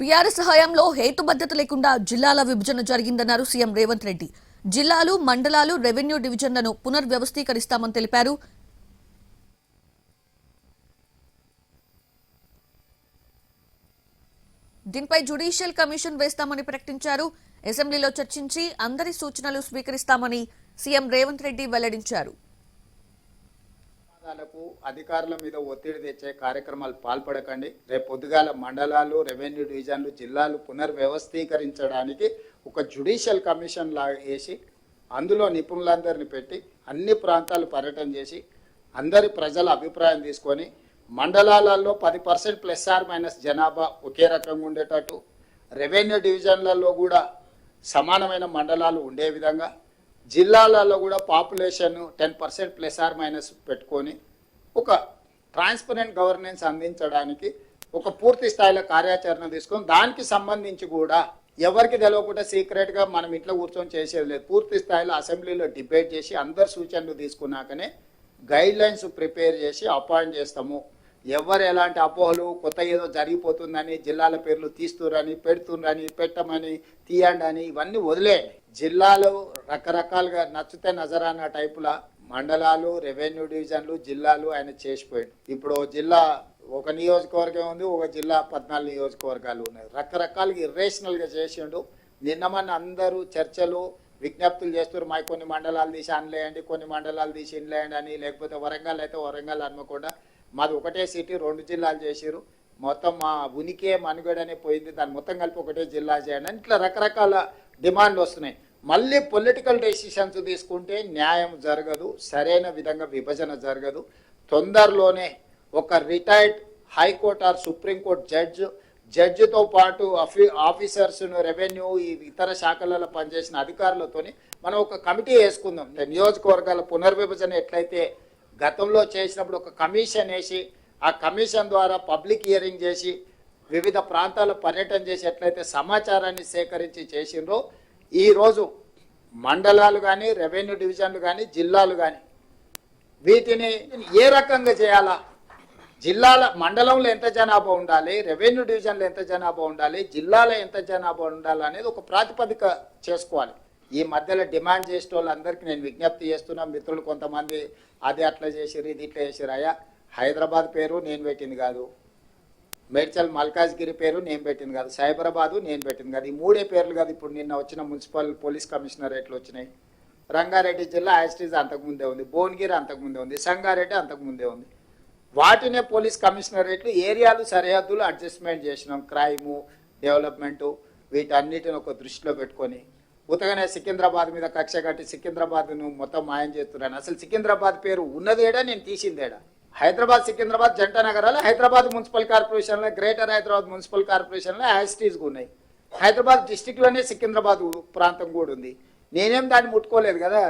BRS హయాంలో హేతుబద్ధత లేకుండా జిల్లాల విభజన జరిగిందన్నారు సీఎం రేవంత్ రెడ్డి. జిల్లాలు, మండలాలు, రెవెన్యూ డివిజన్లను పునర్వ్యవస్థీకరిస్తామని తెలిపారు. దీనిపై జ్యుడిషియల్ కమిషన్ వేస్తామని ప్రకటించారు. అసెంబ్లీలో చర్చించి అందరి సూచనలు స్వీకరిస్తామని సీఎం రేవంత్ రెడ్డి వెల్లడించారు. అధికారుల మీద ఒత్తిడి తెచ్చే కార్యక్రమాలు పాల్పడకండి. రేపు పొద్దుగాల మండలాలు, రెవెన్యూ డివిజన్లు, జిల్లాలు పునర్వ్యవస్థీకరించడానికి ఒక జ్యుడిషియల్ కమిషన్ లాగా వేసి అందులో నిపుణులందరినీ పెట్టి అన్ని ప్రాంతాలు పర్యటన చేసి అందరి ప్రజల అభిప్రాయం తీసుకొని మండలాలలో 10% ప్లస్ ఆర్ మైనస్ జనాభా ఒకే రకంగా ఉండేటట్టు, రెవెన్యూ డివిజన్లలో కూడా సమానమైన మండలాలు ఉండే విధంగా, జిల్లాలలో కూడా పాపులేషన్ 10% ప్లస్ ఆర్ మైనస్ పెట్టుకొని ఒక ట్రాన్స్పరెంట్ గవర్నెన్స్ అందించడానికి ఒక పూర్తి స్థాయిలో కార్యాచరణ తీసుకొని దానికి సంబంధించి కూడా ఎవరికి తెలియకుండా సీక్రెట్గా మనం ఇంట్లో కూర్చొని చేసేది లేదు. పూర్తి స్థాయిలో అసెంబ్లీలో డిబేట్ చేసి అందరు సూచనలు తీసుకున్నాకనే గైడ్ లైన్స్ ప్రిపేర్ చేసి అపాయింట్ చేస్తాము. ఎవరు ఎలాంటి అపోహలు కొత్త ఏదో జరిగిపోతుందని, జిల్లాల పేర్లు తీస్తురని, పెడుతుండ్రని, పెట్టమని, తీయండి అని ఇవన్నీ వదిలేయండి. జిల్లాలు రకరకాలుగా నచ్చితే నజరానా టైపులా మండలాలు, రెవెన్యూ డివిజన్లు, జిల్లాలు ఆయన చేసిపోయాడు. ఇప్పుడు జిల్లా ఒక నియోజకవర్గం ఉంది, ఒక జిల్లా 14 నియోజకవర్గాలు ఉన్నాయి. రకరకాలుగా ఇర్రేషనల్గా చేసిండు. నిన్నమన్న అందరూ చర్చలు విజ్ఞప్తులు చేస్తారు. మాకు కొన్ని మండలాలు తీసి అనలేయండి, కొన్ని మండలాలు తీసి ఇన్లేయండి అని, లేకపోతే వరంగల్ అయితే వరంగల్ అనుకోకుండా మాది ఒకటే సిటీ 2 జిల్లాలు చేసిరు, మొత్తం మా ఉనికే మనుగడనే పోయింది, దాన్ని మొత్తం కలిపి ఒకటే జిల్లా చేయండి అని ఇట్లా రకరకాల డిమాండ్లు వస్తున్నాయి. మళ్ళీ పొలిటికల్ డెసిషన్స్ తీసుకుంటే న్యాయం జరగదు, సరైన విధంగా విభజన జరగదు. తొందరలోనే ఒక రిటైర్డ్ హైకోర్టు ఆర్ సుప్రీంకోర్టు జడ్జితో పాటు ఆఫీసర్స్ను, రెవెన్యూ, ఇతర శాఖలలో పనిచేసిన అధికారులతోని మనం ఒక కమిటీ వేసుకుందాం. నియోజకవర్గాల పునర్విభజన ఎట్లయితే గతంలో చేసినప్పుడు ఒక కమిషన్ వేసి ఆ కమిషన్ ద్వారా పబ్లిక్ హియరింగ్ చేసి వివిధ ప్రాంతాల పర్యటన చేసి ఎట్లయితే సమాచారాన్ని సేకరించి చేసిండ్రో ఈరోజు మండలాలు కానీ, రెవెన్యూ డివిజన్లు కానీ, జిల్లాలు కానీ వీటిని ఏ రకంగా చేయాలా, జిల్లాల మండలంలో ఎంత జనాభా ఉండాలి, రెవెన్యూ డివిజన్లో ఎంత జనాభా ఉండాలి, జిల్లాలో ఎంత జనాభా ఉండాలి అనేది ఒక ప్రాతిపదిక చేసుకోవాలి. ఈ మధ్యలో డిమాండ్ చేసే వాళ్ళందరికీ నేను విజ్ఞప్తి చేస్తున్నా. మిత్రులు కొంతమంది అది అట్లా చేసిరు, ఇది ఇట్లా చేసిరు. అయ్యా, హైదరాబాద్ పేరు నేను పెట్టింది కాదు, మేడ్చల్ మల్కాజ్గిరి పేరు నేను పెట్టింది కాదు, సైబరాబాదు నేను పెట్టింది కాదు. ఈ 3 పేర్లు కాదు ఇప్పుడు నిన్న వచ్చిన మున్సిపల్ పోలీస్ కమిషనరేట్లు వచ్చినాయి. రంగారెడ్డి జిల్లా యాస్టీజ్ అంతకుముందే ఉంది, భువనగిరి అంతకుముందే ఉంది, సంగారెడ్డి అంతకుముందే ఉంది. వాటినే పోలీస్ కమిషనరేట్లు ఏరియాలు, సరిహద్దులు అడ్జస్ట్మెంట్ చేసినాం. క్రైము, డెవలప్మెంటు వీటన్నిటిని ఒక దృష్టిలో పెట్టుకొని ఉతగానే సికింద్రాబాద్ మీద కక్ష కట్టి సికింద్రాబాద్ను మొత్తం మాయం చేస్తున్నాను. అసలు సికింద్రాబాద్ పేరు ఉన్నదేడా, నేను తీసిందేడా? హైదరాబాద్, సికింద్రాబాద్ జంట నగరాలు హైదరాబాద్ మున్సిపల్ కార్పొరేషన్లో, గ్రేటర్ హైదరాబాద్ మున్సిపల్ కార్పొరేషన్లో యాస్టీస్గా ఉన్నాయి. హైదరాబాద్ డిస్టిక్లోనే సికింద్రాబాద్ ప్రాంతం కూడా ఉంది. నేనేం దాన్ని ముట్టుకోలేదు కదా.